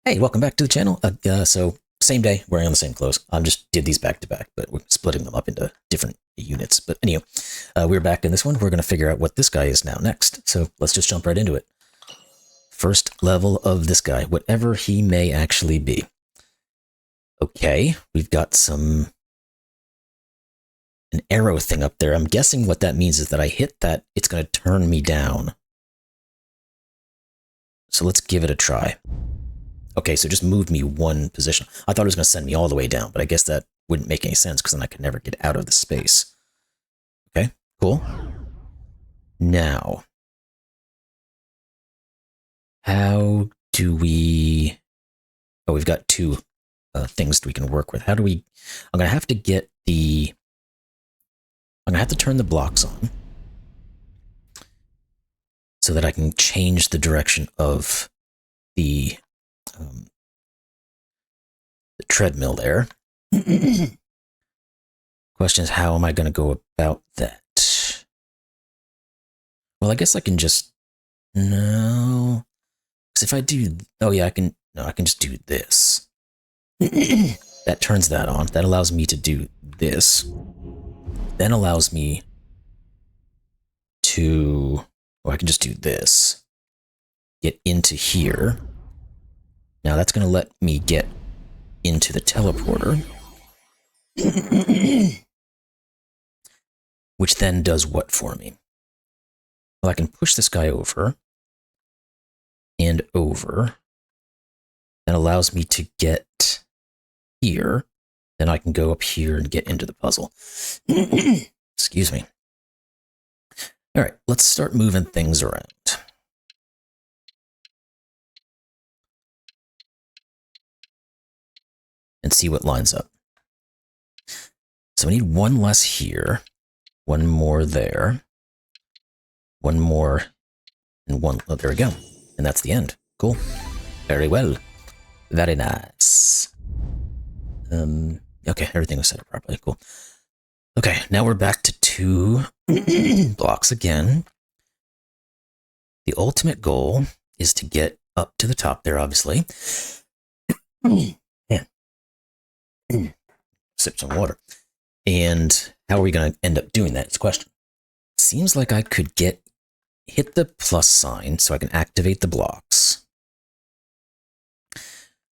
Hey, welcome back to the channel. So same day, wearing on the same clothes. I just did these back to back, but we're splitting them up into different units. But anyway, we're back in this one. We're going to figure out what this guy is now next. So let's just jump right into it. First level of this guy, whatever he may actually be. Okay, we've got an arrow thing up there. I'm guessing what that means is that I hit that, it's going to turn me down. So let's give it a try. Okay, so just moved me one position. I thought it was going to send me all the way down, but I guess that wouldn't make any sense because then I could never get out of the space. Okay, cool. Now, how do we... Oh, we've got two things we can work with. How do we... I'm going to have to get the... I'm going to have to turn the blocks on so that I can change the direction of the treadmill there. Question is, how am I going to go about that? Well, I guess I can just... No. Because if I do... Oh, yeah, I can... No, I can just do this. That turns that on. That allows me to do this. Then allows me to... Oh, I can just do this. Get into here. Now that's going to let me get into the teleporter. Which then does what for me? Well, I can push this guy over. And over. That allows me to get here. Then I can go up here and get into the puzzle. Excuse me. All right, let's start moving things around. And see what lines up. So we need one less here, one more there, one more, and one, oh, there we go. And that's the end. Cool. Very well. Very nice. Okay, everything was set up properly. Cool. Okay, now we're back to two blocks again. The ultimate goal is to get up to the top there, obviously. Yeah. Sip some water. And how are we going to end up doing that? It's a question. Seems like I could hit the plus sign so I can activate the blocks.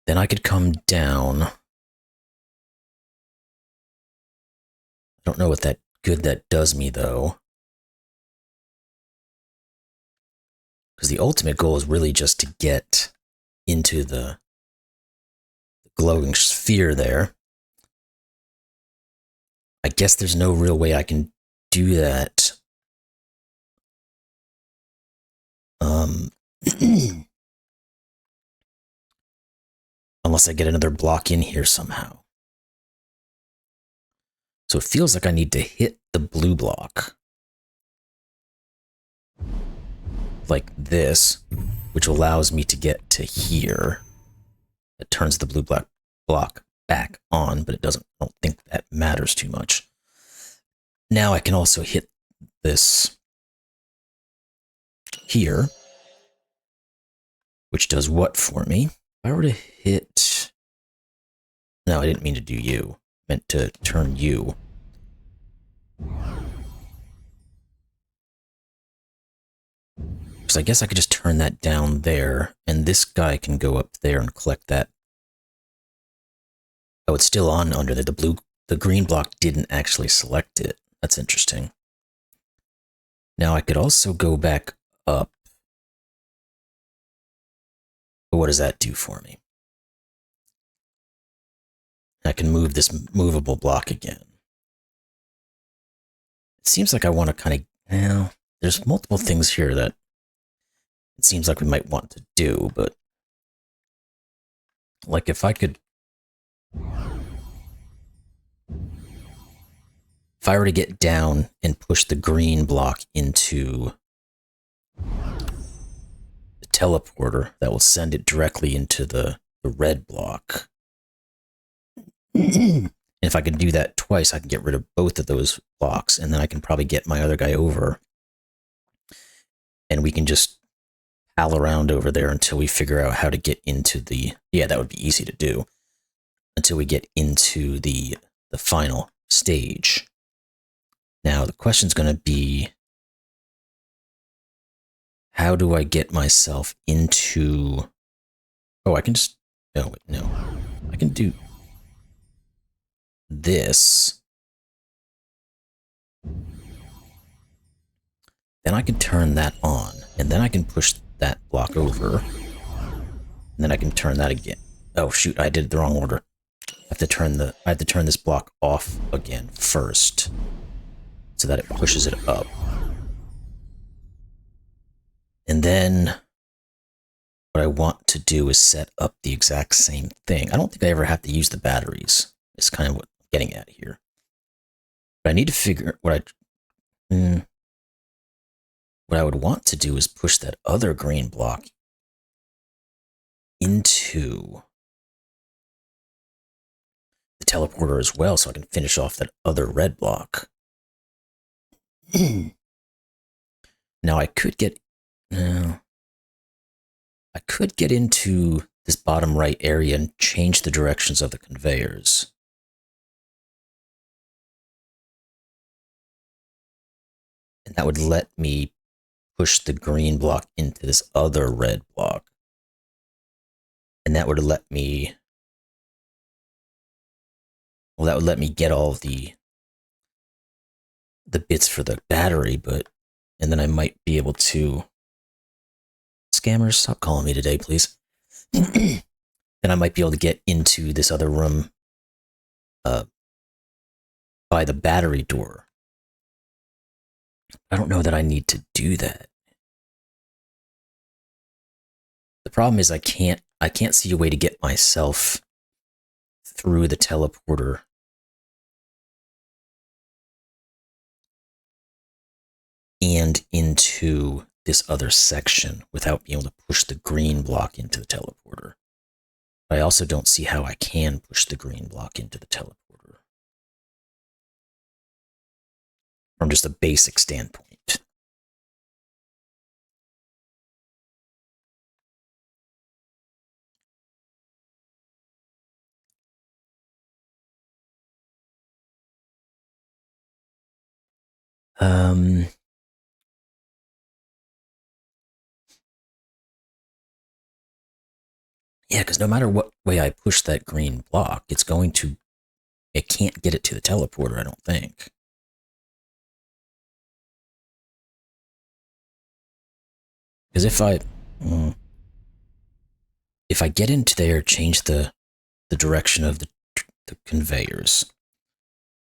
Then I could come down. I don't know what that does me, though. Because the ultimate goal is really just to get into the glowing sphere there. I guess there's no real way I can do that. Unless I get another block in here somehow. So it feels like I need to hit the blue block. Like this, which allows me to get to here. It turns the blue block back on, but I don't think that matters too much. Now I can also hit this here, which does what for me? If I were to hit... No, I didn't mean to do you. I meant to turn you. So I guess I could just turn that down there, and this guy can go up there and collect that. Oh, it's still on under there. The green block didn't actually select it. That's interesting. Now I could also go back up. But what does that do for me? I can move this movable block again. It seems like I want to kind of... Well, there's multiple things here that it seems like we might want to do, but... Like if I could... If I were to get down and push the green block into the teleporter, that will send it directly into the red block. And if I can do that twice, I can get rid of both of those blocks, and then I can probably get my other guy over. And we can just pal around over there until we figure out how to get into the... Yeah, that would be easy to do. Until we get into the final stage. Now, the question's going to be, how do I get myself into... Oh, I can just... Oh, wait, no. I can do this. Then I can turn that on, and then I can push that block over. And then I can turn that again. Oh, shoot, I did it the wrong order. I have to turn this block off again first, so that it pushes it up. And then what I want to do is set up the exact same thing. I don't think I ever have to use the batteries. It's kind of what I'm getting at here. But I need to figure what I would want to do is push that other green block into the teleporter as well, so I can finish off that other red block. Now I could get into this bottom right area and change the directions of the conveyors. And that would let me push the green block into this other red block. And that would let me... Well, that would let me get all the bits for the battery, but... And then I might be able to... Scammers, stop calling me today, please. Then I might be able to get into this other room by the battery door. I don't know that I need to do that. The problem is I can't see a way to get myself through the teleporter and into this other section without being able to push the green block into the teleporter. But I also don't see how I can push the green block into the teleporter. From just a basic standpoint. Yeah, because no matter what way I push that green block, it can't get it to the teleporter, I don't think. Because if I get into there, change the direction of the conveyors,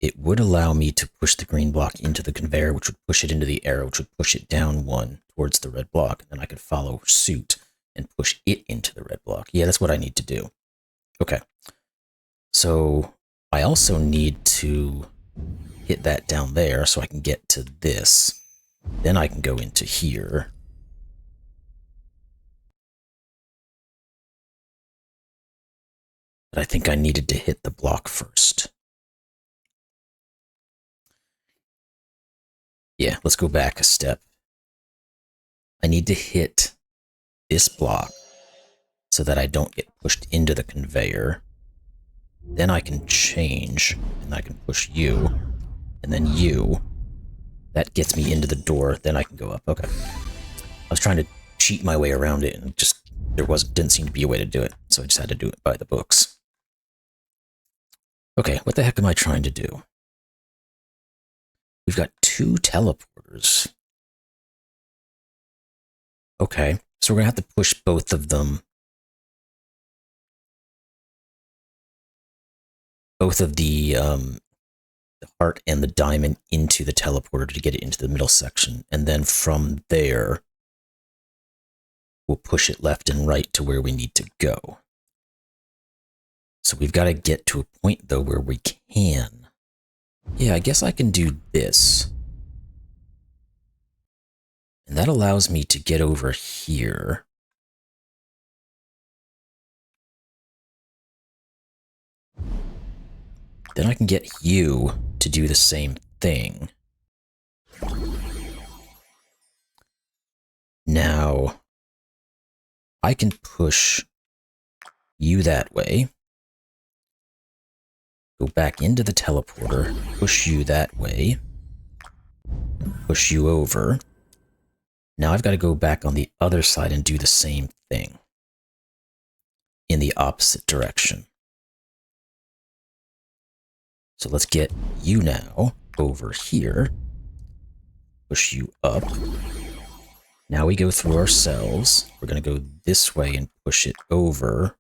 it would allow me to push the green block into the conveyor, which would push it into the arrow, which would push it down one towards the red block, and then I could follow suit and push it into the red block. Yeah, that's what I need to do. Okay. So I also need to hit that down there so I can get to this. Then I can go into here. But I think I needed to hit the block first. Yeah, let's go back a step. I need to hit this block so that I don't get pushed into the conveyor. Then I can change, and I can push you, and then you. That gets me into the door, then I can go up. Okay. I was trying to cheat my way around it, and just didn't seem to be a way to do it, so I just had to do it by the books. Okay, what the heck am I trying to do? We've got 2 teleporters. Okay, so we're gonna have to push both of them. Both of the heart and the diamond into the teleporter to get it into the middle section. And then from there, we'll push it left and right to where we need to go. So we've got to get to a point, though, where we can. Yeah, I guess I can do this. And that allows me to get over here. Then I can get you to do the same thing. Now, I can push you that way, go back into the teleporter, push you that way, push you over. Now I've got to go back on the other side and do the same thing in the opposite direction. So let's get you now over here, push you up. Now we go through ourselves. We're going to go this way and push it over.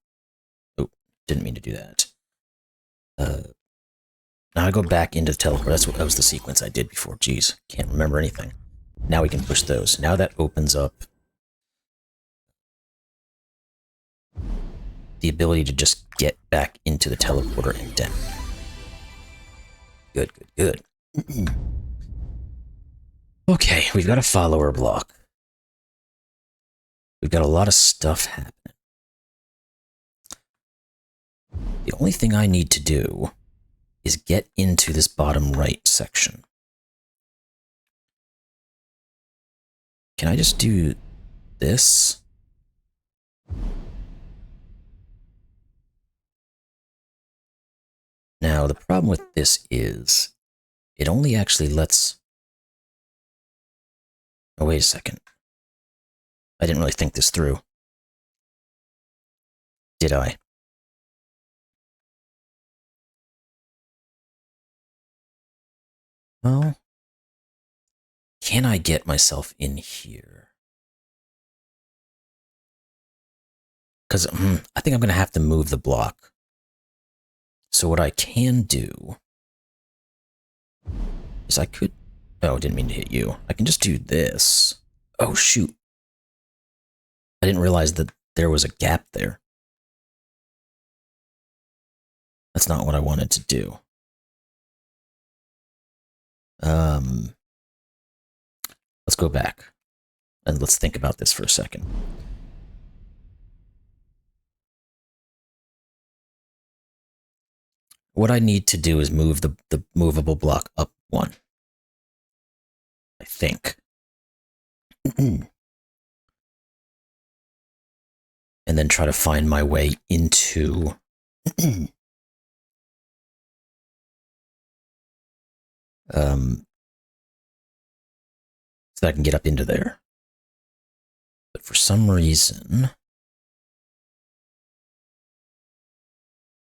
Oh, didn't mean to do that. Now I go back into the teleport. That was the sequence I did before. Jeez, can't remember anything. Now we can push those. Now that opens up the ability to just get back into the teleporter and down. Good, good, good. Okay, we've got a follower block. We've got a lot of stuff happening. The only thing I need to do is get into this bottom right section. Can I just do this? Now, the problem with this is it only actually lets... Oh, wait a second. I didn't really think this through. Did I? Well, can I get myself in here? Because I think I'm going to have to move the block. So what I can do is I could... Oh, didn't mean to hit you. I can just do this. Oh, shoot. I didn't realize that there was a gap there. That's not what I wanted to do. Let's go back and let's think about this for a second. What I need to do is move the movable block up one. I think. And then try to find my way into... so that I can get up into there. But for some reason,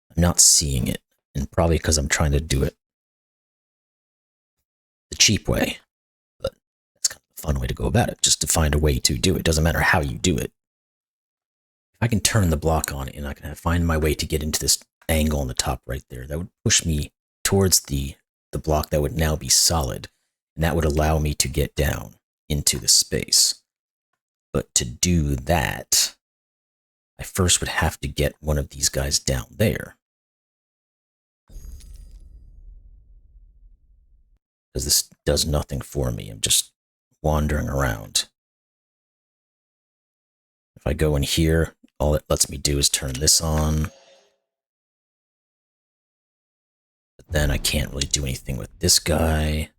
I'm not seeing it. And probably because I'm trying to do it the cheap way. But that's kind of a fun way to go about it, just to find a way to do it. Doesn't matter how you do it. If I can turn the block on and I can find my way to get into this angle on the top right there, that would push me towards the block that would now be solid. And that would allow me to get down into the space. But to do that, I first would have to get one of these guys down there. Because this does nothing for me. I'm just wandering around. If I go in here, all it lets me do is turn this on. But then I can't really do anything with this guy.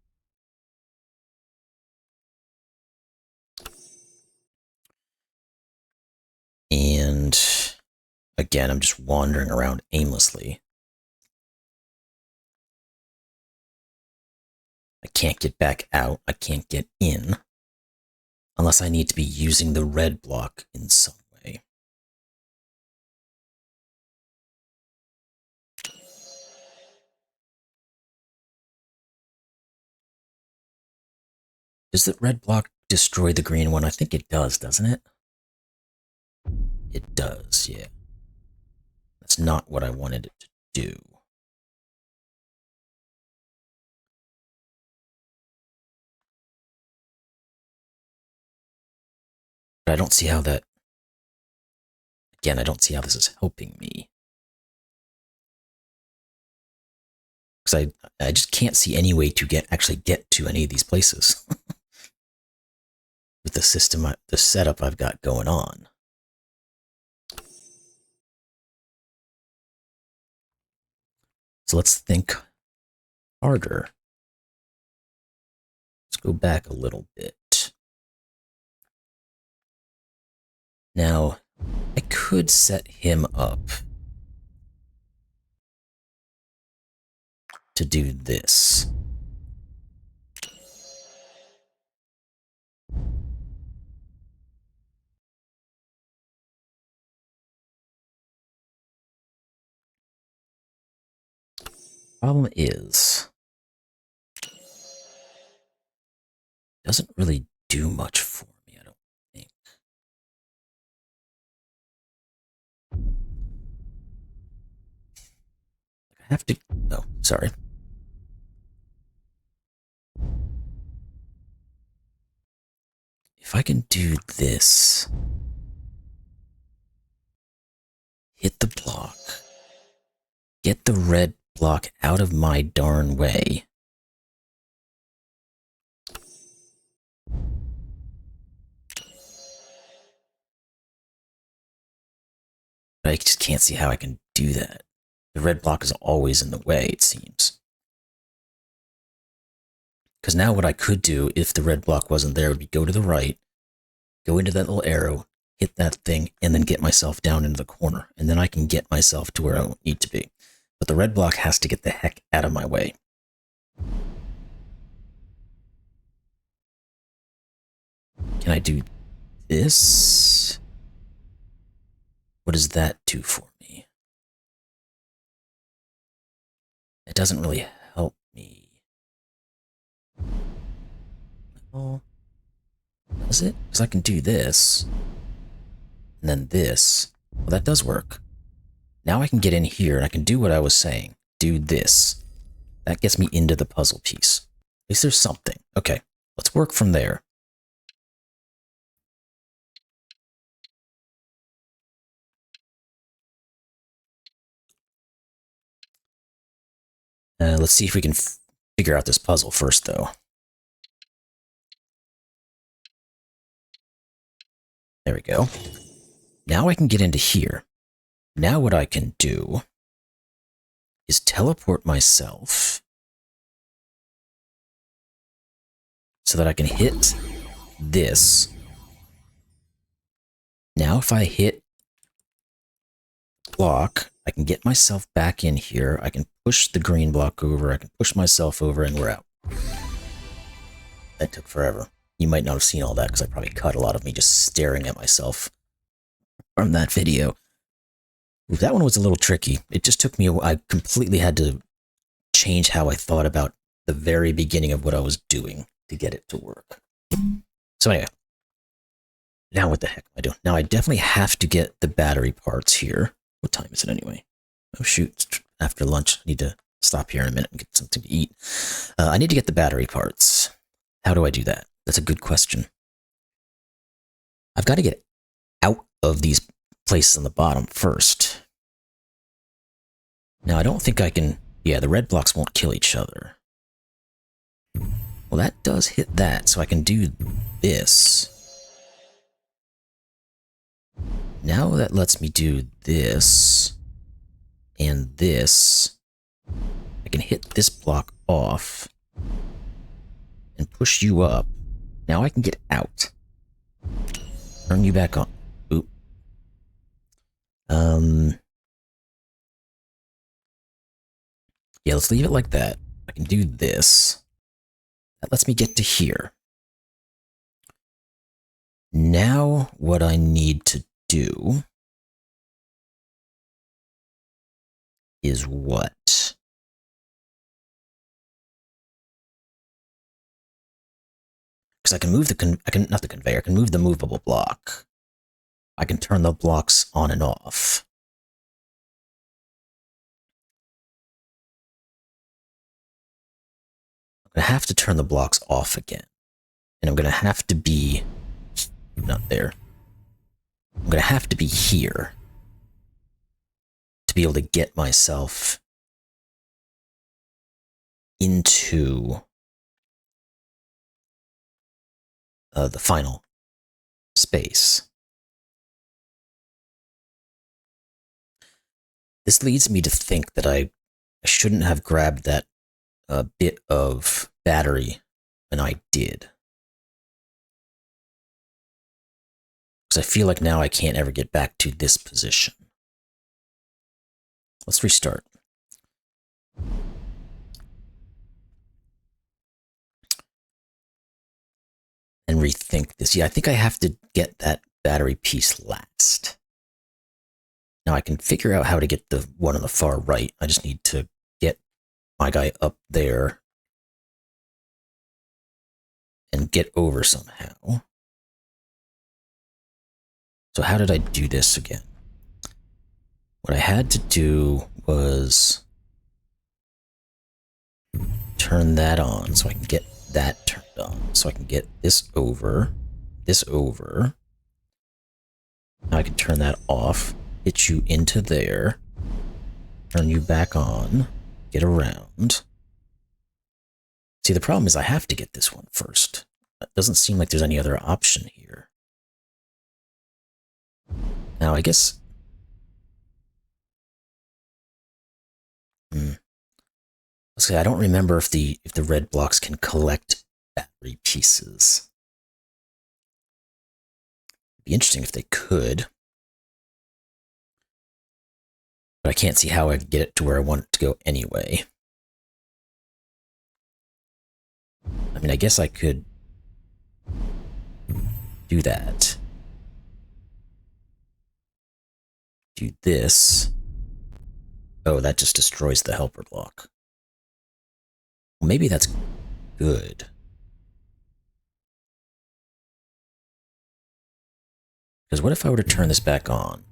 And again, I'm just wandering around aimlessly. I can't get back out. I can't get in. Unless I need to be using the red block in some way. Does the red block destroy the green one? I think it does, doesn't it? It does, yeah. That's not what I wanted it to do. But I don't see how that... Again, I don't see how this is helping me. Because I just can't see any way to actually get to any of these places. With the system, the setup I've got going on. So let's think harder. Let's go back a little bit. Now, could set him up to do this. Problem is, doesn't really do much for me, I don't think. I have to, oh, sorry. If I can do this, hit the block, get the red block out of my darn way. But I just can't see how I can do that. The red block is always in the way, it seems. Because now what I could do, if the red block wasn't there, would be go to the right, go into that little arrow, hit that thing, and then get myself down into the corner. And then I can get myself to where I need to be. But the red block has to get the heck out of my way. Can I do this? What does that do for me? It doesn't really help me. Oh, does it? Because I can do this. And then this. Well, that does work. Now I can get in here and I can do what I was saying. Do this. That gets me into the puzzle piece. At least there's something. Okay, let's work from there. Let's see if we can figure out this puzzle first, though. There we go. Now I can get into here. Now what I can do is teleport myself so that I can hit this. Now if I hit block, I can get myself back in here. I can push the green block over. I can push myself over, and we're out. That took forever. You might not have seen all that because I probably cut a lot of me just staring at myself from that video. Ooh, that one was a little tricky. It just took me a while. I completely had to change how I thought about the very beginning of what I was doing to get it to work. So anyway, now what the heck am I doing? Now I definitely have to get the battery parts here. What time is it anyway? Oh shoot, it's after lunch. I need to stop here in a minute and get something to eat. I need to get the battery parts. How do I do that? That's a good question. I've got to get out of these places on the bottom first. Now I don't think I can... Yeah, the red blocks won't kill each other. Well, that does hit that, so I can do this. Now that lets me do this and this. I can hit this block off and push you up. Now I can get out. Turn you back on. Oop. Yeah, let's leave it like that. I can do this. That lets me get to here. Now what I need to do is what? Because I can move not the conveyor, I can move the movable block. I can turn the blocks on and off. I'm going to have to turn the blocks off again. And I'm going to have to be... Not there. I'm going to have to be here to be able to get myself into the final space. This leads me to think that I shouldn't have grabbed that bit of battery when I did. Because I feel like now I can't ever get back to this position. Let's restart. And rethink this. Yeah, I think I have to get that battery piece last. Now I can figure out how to get the one on the far right. I just need to get my guy up there and get over somehow. So how did I do this again? What I had to do was turn that on so I can get that turned on. So I can get this over, this over. Now I can turn that off, hit you into there, turn you back on, get around. See, the problem is I have to get this one first. It doesn't seem like there's any other option here. Now, I guess... Let's say I don't remember if the red blocks can collect battery pieces. It'd be interesting if they could. But I can't see how I could get it to where I want it to go anyway. I mean, I guess I could do that. Do this. Oh, that just destroys the helper block. Well, maybe that's good. Because what if I were to turn this back on?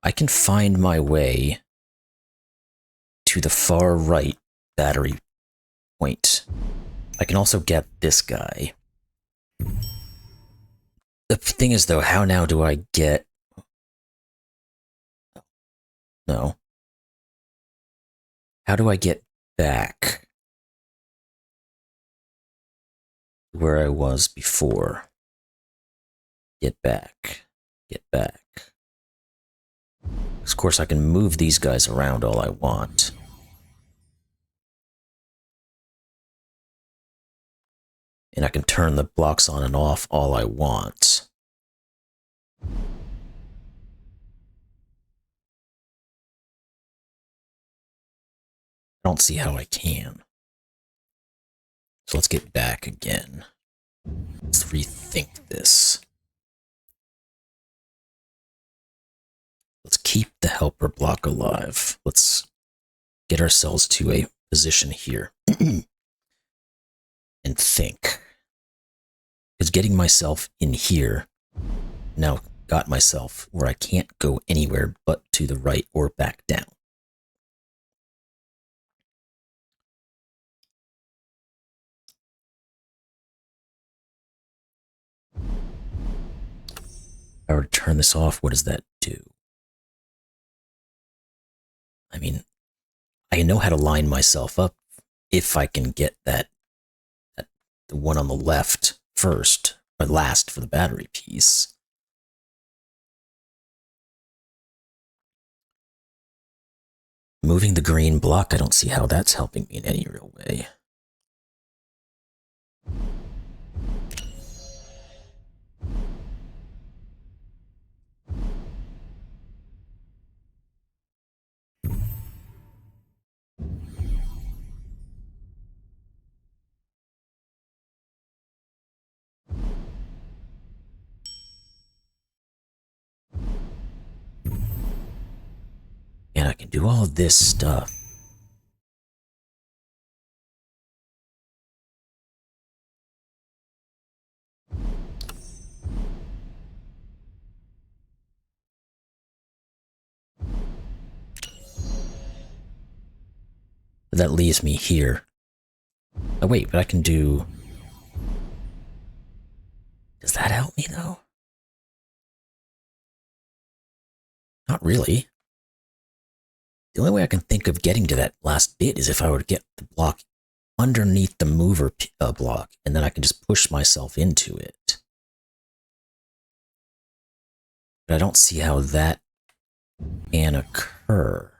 I can find my way to the far right battery point. I can also get this guy. The thing is, though, how now do I get... No. How do I get back where I was before? Get back. Get back. Of course, I can move these guys around all I want. And I can turn the blocks on and off all I want. I don't see how I can. So let's get back again. Let's rethink this. Let's keep the helper block alive. Let's get ourselves to a position here. And think. Because getting myself in here now got myself where I can't go anywhere but to the right or back down. If I were to turn this off, what does that do? I mean, I know how to line myself up if I can get the one on the left first, or last for the battery piece. Moving the green block, I don't see how that's helping me in any real way. And I can do all this stuff. But that leaves me here. Oh wait, but I can do... Does that help me though? Not really. The only way I can think of getting to that last bit is if I were to get the block underneath the mover block, and then I can just push myself into it. But I don't see how that can occur.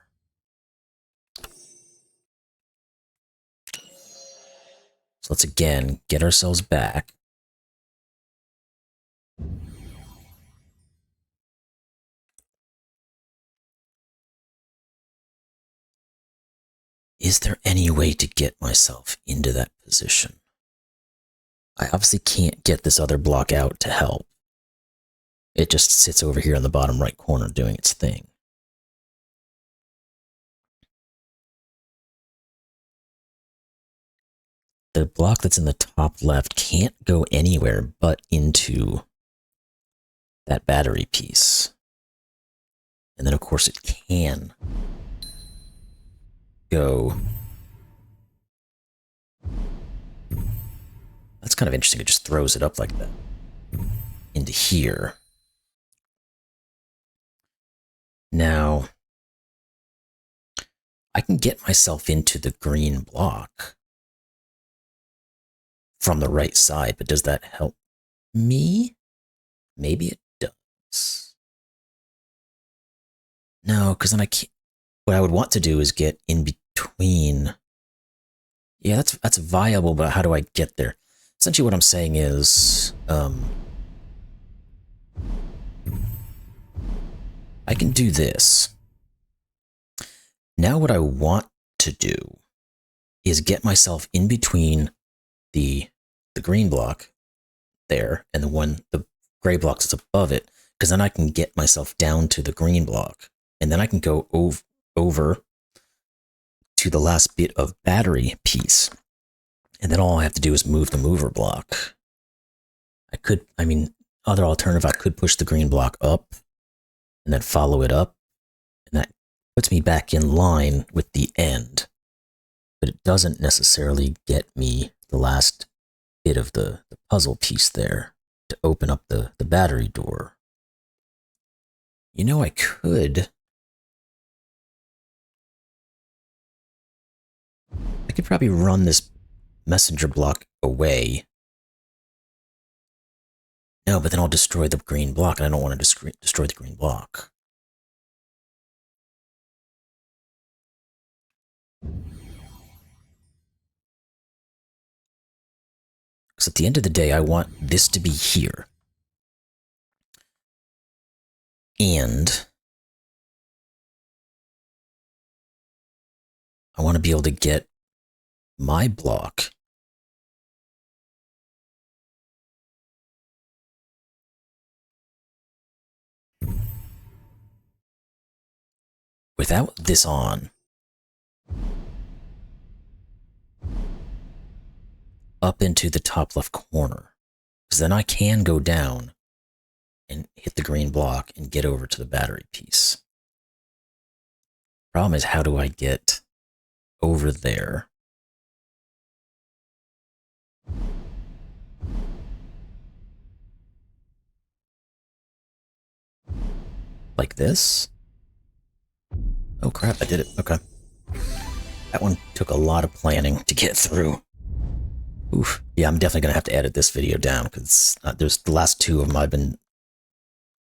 So let's again get ourselves back. is there any way to get myself into that position? I obviously can't get this other block out to help. It just sits over here in the bottom right corner doing its thing. The block that's in the top left can't go anywhere but into that battery piece. And then, of course, it can go. That's kind of interesting. It just throws it up like that into here. Now, I can get myself into the green block from the right side, but does that help me? Maybe it does. No, because then I can't. What I would want to do is get in between. Yeah, that's viable, but how do I get there? Essentially what I'm saying is, I can do this. Now what I want to do is get myself in between the green block there and the gray block that's above it, because then I can get myself down to the green block, and then I can go over to the last bit of battery piece, and then all I have to do is move the mover block. Other alternative, I could push the green block up and then follow it up, and that puts me back in line with the end, but it doesn't necessarily get me the last bit of the puzzle piece there to open up the battery door. You know, I could probably run this messenger block away. No, but then I'll destroy the green block, and I don't want to destroy the green block. Because at the end of the day, I want this to be here. And I want to be able to get my block without this on up into the top left corner, because then I can go down and hit the green block and get over to the battery piece. Problem is, how do I get over there? Like this? Oh crap, I did it. Okay. That one took a lot of planning to get through. Oof. Yeah, I'm definitely going to have to edit this video down, because there's the last two of them I've been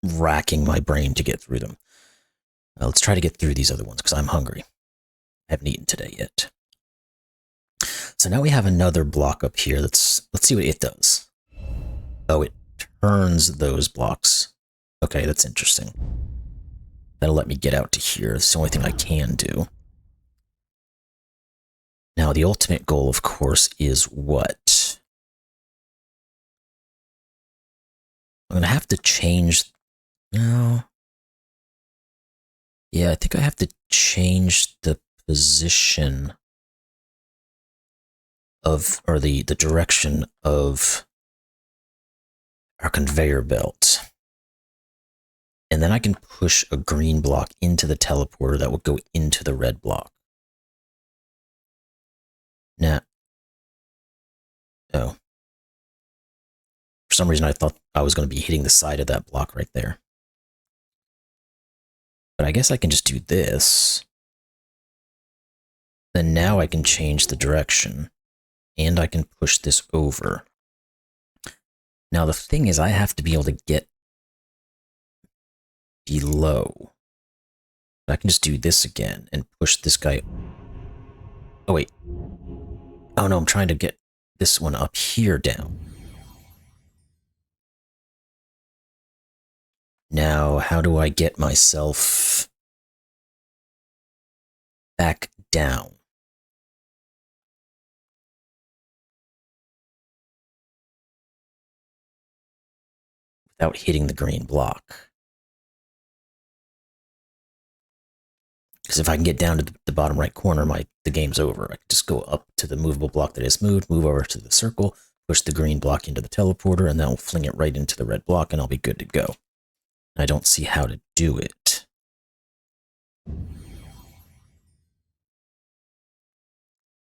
racking my brain to get through them. Let's try to get through these other ones, because I'm hungry. I haven't eaten today yet. So now we have another block up here. Let's see what it does. Oh, it turns those blocks. Okay, that's interesting. That'll let me get out to here. It's the only thing I can do. Now, the ultimate goal, of course, is what? I'm going to have to change... No. Yeah, I think I have to change the position of, or the direction of our conveyor belt. And then I can push a green block into the teleporter that will go into the red block. Now, oh. For some reason I thought I was going to be hitting the side of that block right there. But I guess I can just do this. Then now I can change the direction. And I can push this over. Now the thing is, I have to be able to get below. I can just do this again and push this guy. Oh wait. Oh no, I'm trying to get this one up here down. Now, how do I get myself back down? without hitting the green block. Because if I can get down to the bottom right corner, the game's over. I can just go up to the movable block that is moved, move over to the circle, push the green block into the teleporter, and then I'll fling it right into the red block, and I'll be good to go. I don't see how to do it.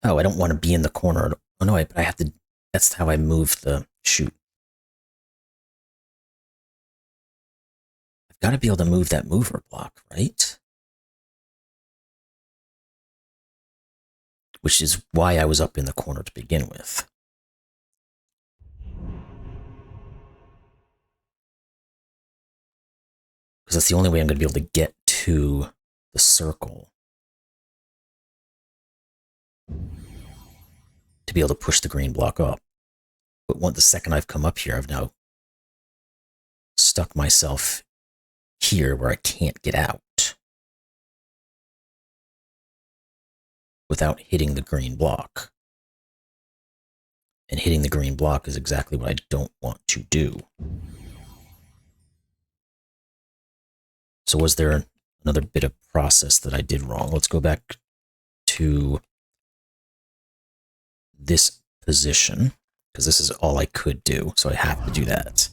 Oh, I don't want to be in the corner. Oh no, I have to. That's how I move the shoot. I've got to be able to move that mover block, right? Which is why I was up in the corner to begin with. Because that's the only way I'm going to be able to get to the circle. To be able to push the green block up. But the second I've come up here, I've now stuck myself here where I can't get out. Without hitting the green block. And hitting the green block is exactly what I don't want to do. So was there another bit of process that I did wrong? Let's go back to this position, because this is all I could do, so I have to do that.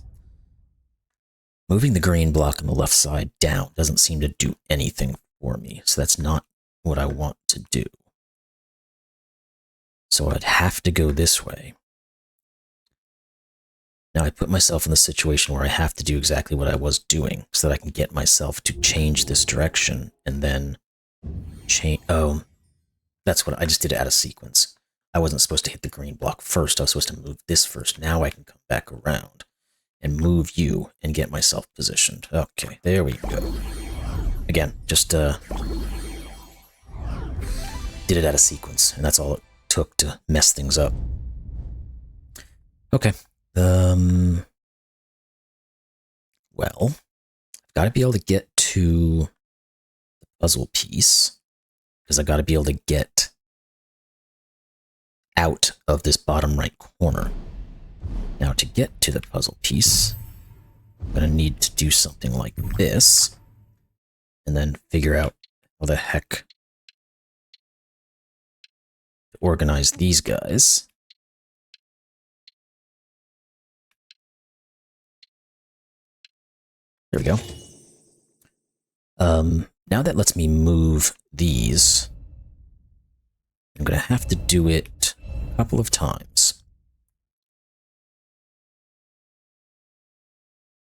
Moving the green block on the left side down doesn't seem to do anything for me, so that's not what I want to do. So I'd have to go this way. Now I put myself in the situation where I have to do exactly what I was doing so that I can get myself to change this direction and then change. Oh, that's what I just did out of sequence. I wasn't supposed to hit the green block first. I was supposed to move this first. Now I can come back around and move you and get myself positioned. Okay, there we go. Again, just did it out of sequence, and that's all it took to mess things up. Okay. Well, I've got to be able to get to the puzzle piece, because I've got to be able to get out of this bottom right corner. Now, to get to the puzzle piece, I'm going to need to do something like this, and then figure out how the heck to organize these guys. There we go. Now that lets me move these. I'm going to have to do it a couple of times.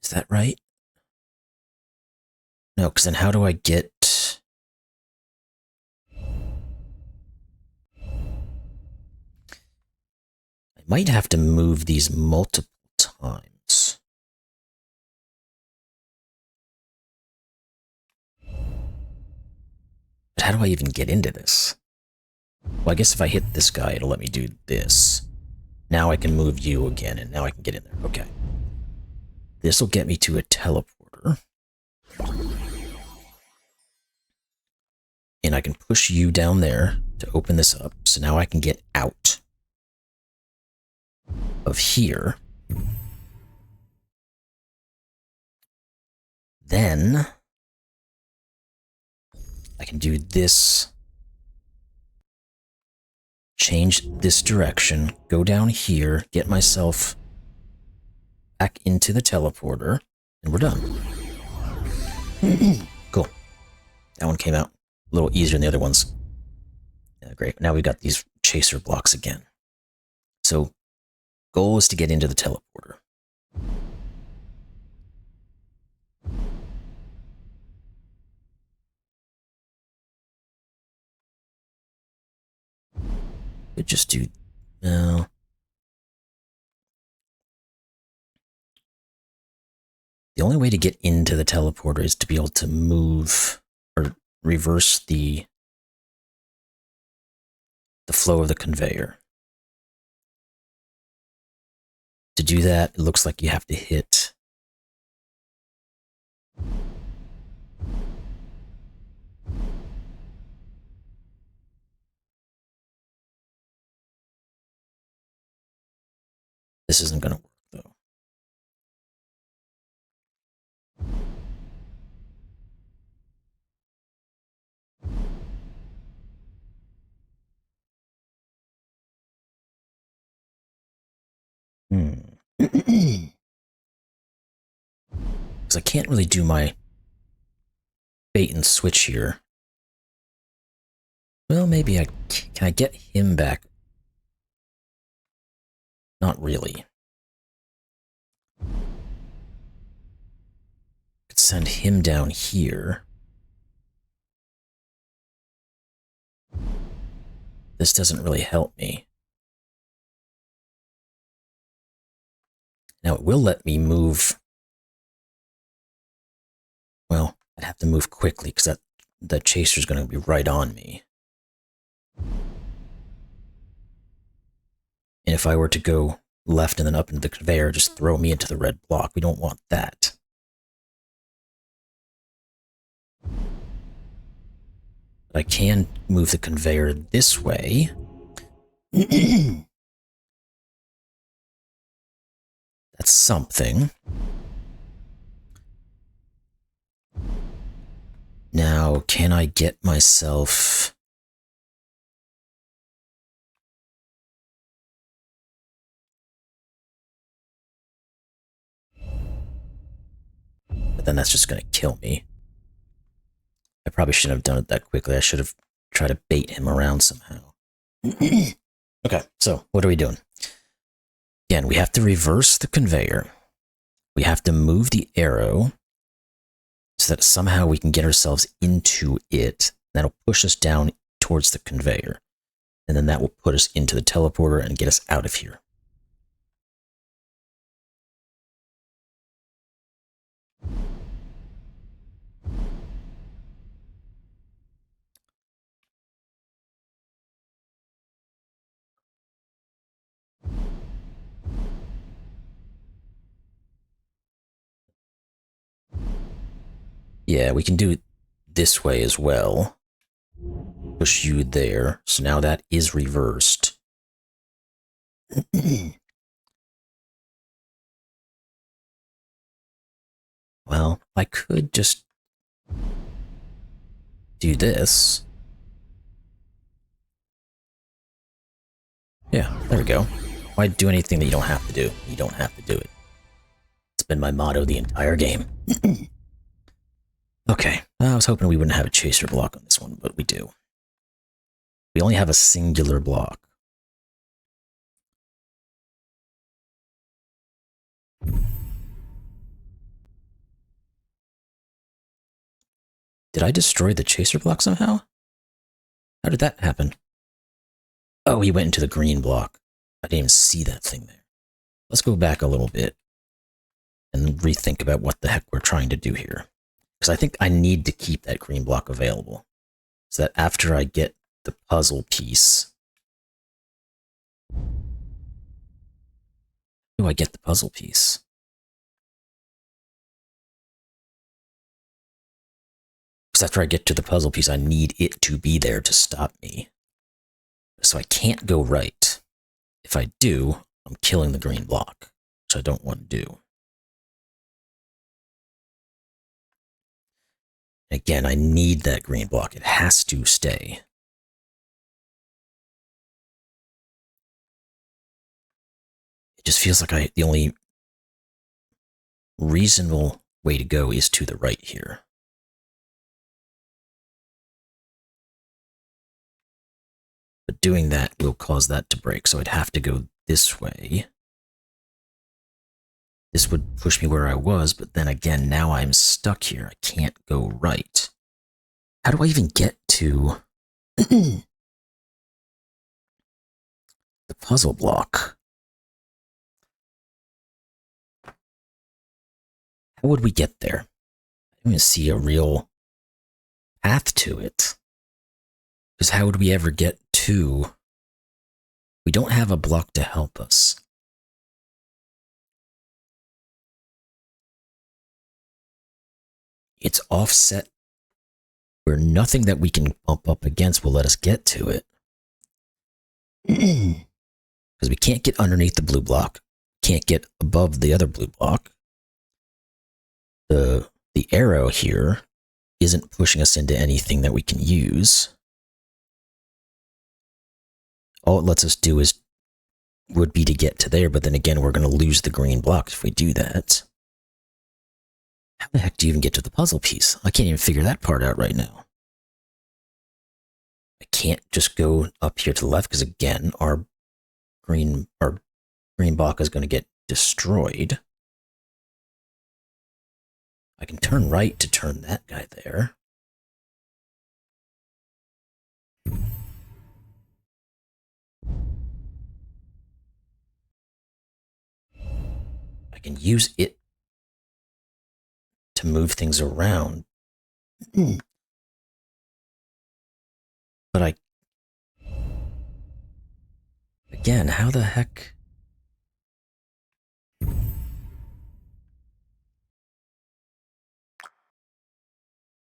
Is that right? No, because then how do I get... I might have to move these multiple times. But how do I even get into this? Well, I guess if I hit this guy, it'll let me do this. Now I can move you again, and now I can get in there. Okay. This will get me to a teleporter. And I can push you down there to open this up. So now I can get out of here. Then I can do this. Change this direction, go down here, get myself back into the teleporter, and we're done. Cool. That one came out a little easier than the other ones. Yeah, great. Now we've got these chaser blocks again. So, goal is to get into the teleporter. Could just do... No. The only way to get into the teleporter is to be able to move or reverse the flow of the conveyor. To do that, it looks like you have to hit this isn't going to work though. Because I can't really do my bait and switch here. Well, maybe can I get him back? Not really. Could send him down here. This doesn't really help me. Now it will let me move. Well, I'd have to move quickly because that chaser's going to be right on me. And if I were to go left and then up into the conveyor, just throw me into the red block. We don't want that. But I can move the conveyor this way. That's something. Now, can I get myself... But then that's just going to kill me. I probably shouldn't have done it that quickly. I should have tried to bait him around somehow. Okay, so what are we doing? Again, we have to reverse the conveyor. We have to move the arrow so that somehow we can get ourselves into it. That'll push us down towards the conveyor. And then that will put us into the teleporter and get us out of here. Yeah, we can do it this way as well. Push you there. So now that is reversed. Well, I could just do this. Yeah, there we go. Why do anything that you don't have to do? You don't have to do it. It's been my motto the entire game. Okay, I was hoping we wouldn't have a chaser block on this one, but we do. We only have a singular block. Did I destroy the chaser block somehow? How did that happen? Oh, he went into the green block. I didn't even see that thing there. Let's go back a little bit and rethink about what the heck we're trying to do here. Because I think I need to keep that green block available. So that after I get the puzzle piece... How do I get the puzzle piece? Because after I get to the puzzle piece, I need it to be there to stop me. So I can't go right. If I do, I'm killing the green block, which I don't want to do. Again, I need that green block. It has to stay. It just feels like the only reasonable way to go is to the right here. But doing that will cause that to break, so I'd have to go this way. This would push me where I was, but then again, now I'm stuck here. I can't go right. How do I even get to the puzzle block? How would we get there? I don't even see a real path to it. Because how would we ever get to... We don't have a block to help us. It's offset where nothing that we can bump up against will let us get to it. Because we can't get underneath the blue block, can't get above the other blue block. The arrow here isn't pushing us into anything that we can use. All it lets us do is would be to get to there, but then again, we're going to lose the green block if we do that. How the heck do you even get to the puzzle piece? I can't even figure that part out right now. I can't just go up here to the left because, again, our green block is going to get destroyed. I can turn right to turn that guy there. I can use it to move things around. But again, how the heck?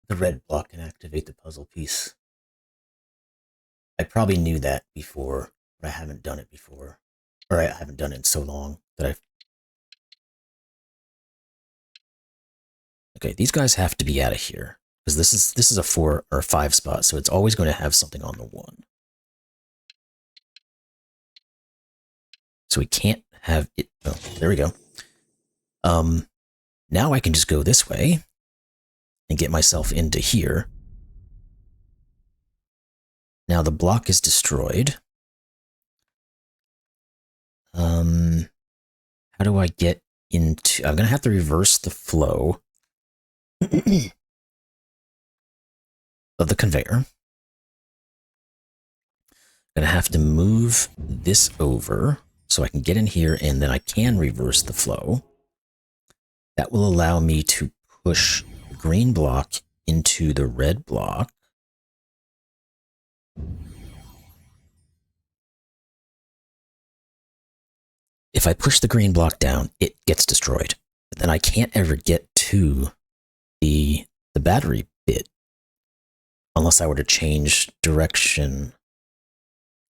The red block can activate the puzzle piece. I probably knew that before, but I haven't done it before. Or I haven't done it in so long that I've... Okay, these guys have to be out of here. Because this is a 4 or 5 spot, so it's always going to have something on the 1. So we can't have it... Oh, there we go. Now I can just go this way and get myself into here. Now the block is destroyed. How do I get into... I'm going to have to reverse the flow of the conveyor. I'm going to have to move this over so I can get in here, and then I can reverse the flow. That will allow me to push the green block into the red block. If I push the green block down, it gets destroyed. But then I can't ever get to the battery bit unless I were to change direction.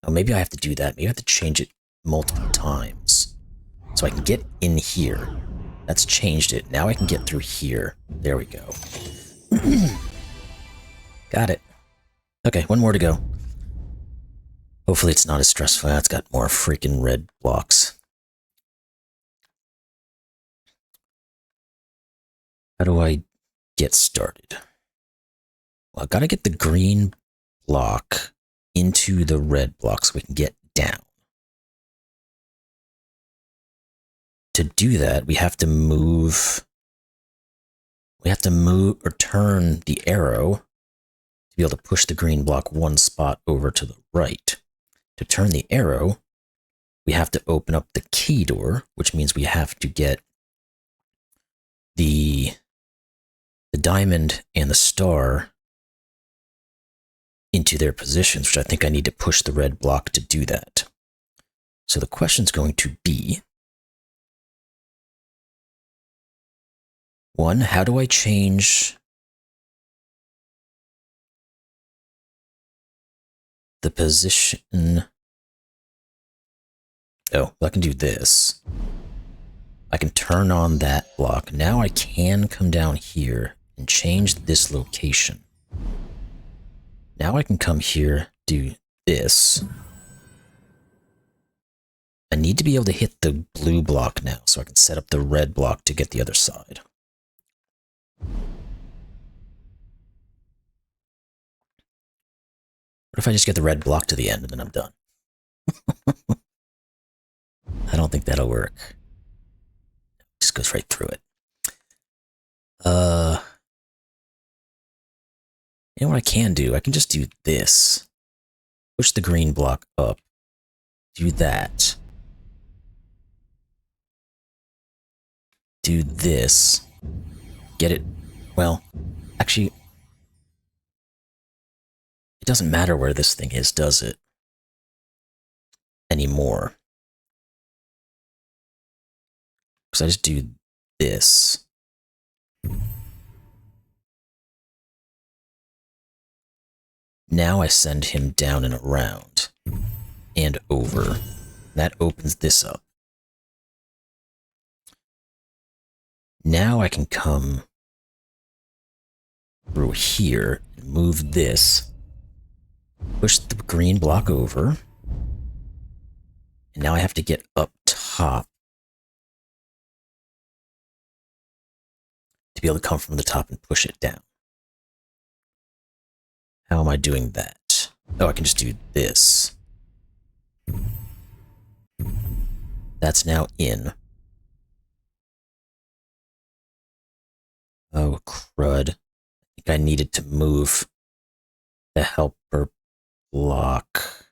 Oh, maybe I have to do that. Maybe I have to change it multiple times so I can get in here. That's changed it. Now I can get through here. There we go. Got it. Okay, one more to go. Hopefully it's not as stressful. It's got more freaking red blocks. How do I get started? Well, I've got to get the green block into the red block so we can get down. To do that, we have to move... We have to move or turn the arrow to be able to push the green block 1 spot over to the right. To turn the arrow, we have to open up the key door, which means we have to get the diamond and the star into their positions, which I think I need to push the red block to do that. So the question's going to be, 1, how do I change the position? Oh, I can do this. I can turn on that block. Now I can come down here and change this location. Now I can come here, do this. I need to be able to hit the blue block now, so I can set up the red block to get the other side. What if I just get the red block to the end and then I'm done? I don't think that'll work. Just goes right through it. You know what I can do? I can just do this. Push the green block up. Do that. Do this. Get it. Well, actually, it doesn't matter where this thing is, does it? Anymore. Because I just do this. Now I send him down and around. And over. That opens this up. Now I can come through here and move this. Push the green block over. And now I have to get up top to be able to come from the top and push it down. How am I doing that? Oh, I can just do this. That's now in. Oh, crud. I think I needed to move the helper block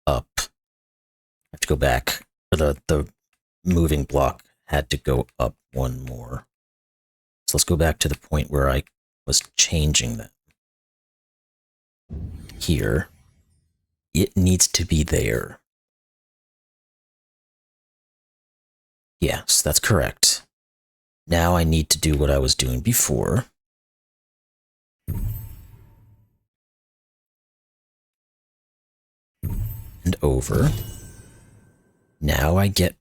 up. I have to go back. The moving block had to go up one more. So let's go back to the point where I was changing them. Here. It needs to be there. Yes, that's correct. Now I need to do what I was doing before. And over. Now I get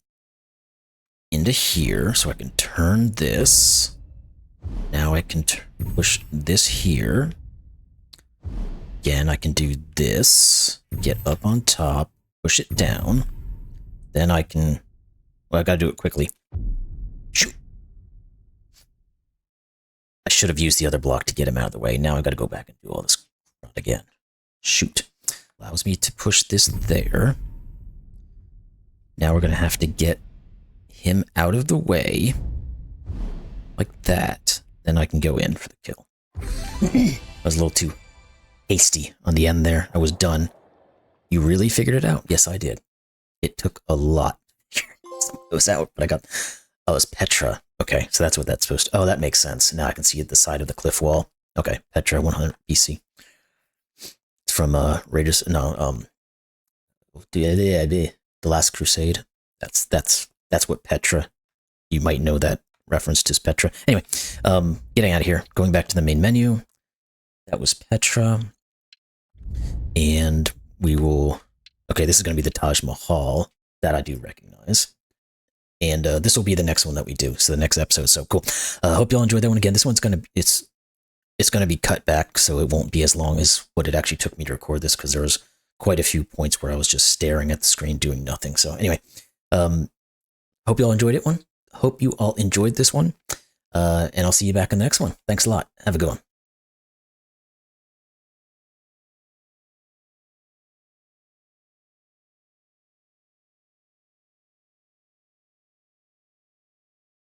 into here, so I can turn this. Now I can push this here. Again, I can do this, get up on top, push it down. Then I can, well, I gotta do it quickly. Shoot. I should have used the other block to get him out of the way. Now I gotta go back and do all this again. Shoot. Allows me to push this there. Now we're gonna have to get him out of the way. Like that. Then I can go in for the kill. I was a little too hasty on the end there. I was done. You really figured it out? Yes, I did. It took a lot to figure those out, but I got... Oh, it's Petra. Okay, so that's what that's supposed to... Oh, that makes sense. Now I can see the side of the cliff wall. Okay, Petra, 100 BC. It's from Raiders... No, The Last Crusade. That's what Petra... You might know that reference to Petra. Anyway, getting out of here. Going back to the main menu. That was Petra. And we will... Okay, this is going to be the Taj Mahal. That I do recognize. And this will be the next one that we do. So the next episode. So cool. Hope y'all enjoyed that one. Again, this one's going to... It's going to be cut back, so it won't be as long as what it actually took me to record this, because there was quite a few points where I was just staring at the screen doing nothing. So anyway, hope you all enjoyed it one. Hope you all enjoyed this one. And I'll see you back in the next one. Thanks a lot. Have a good one.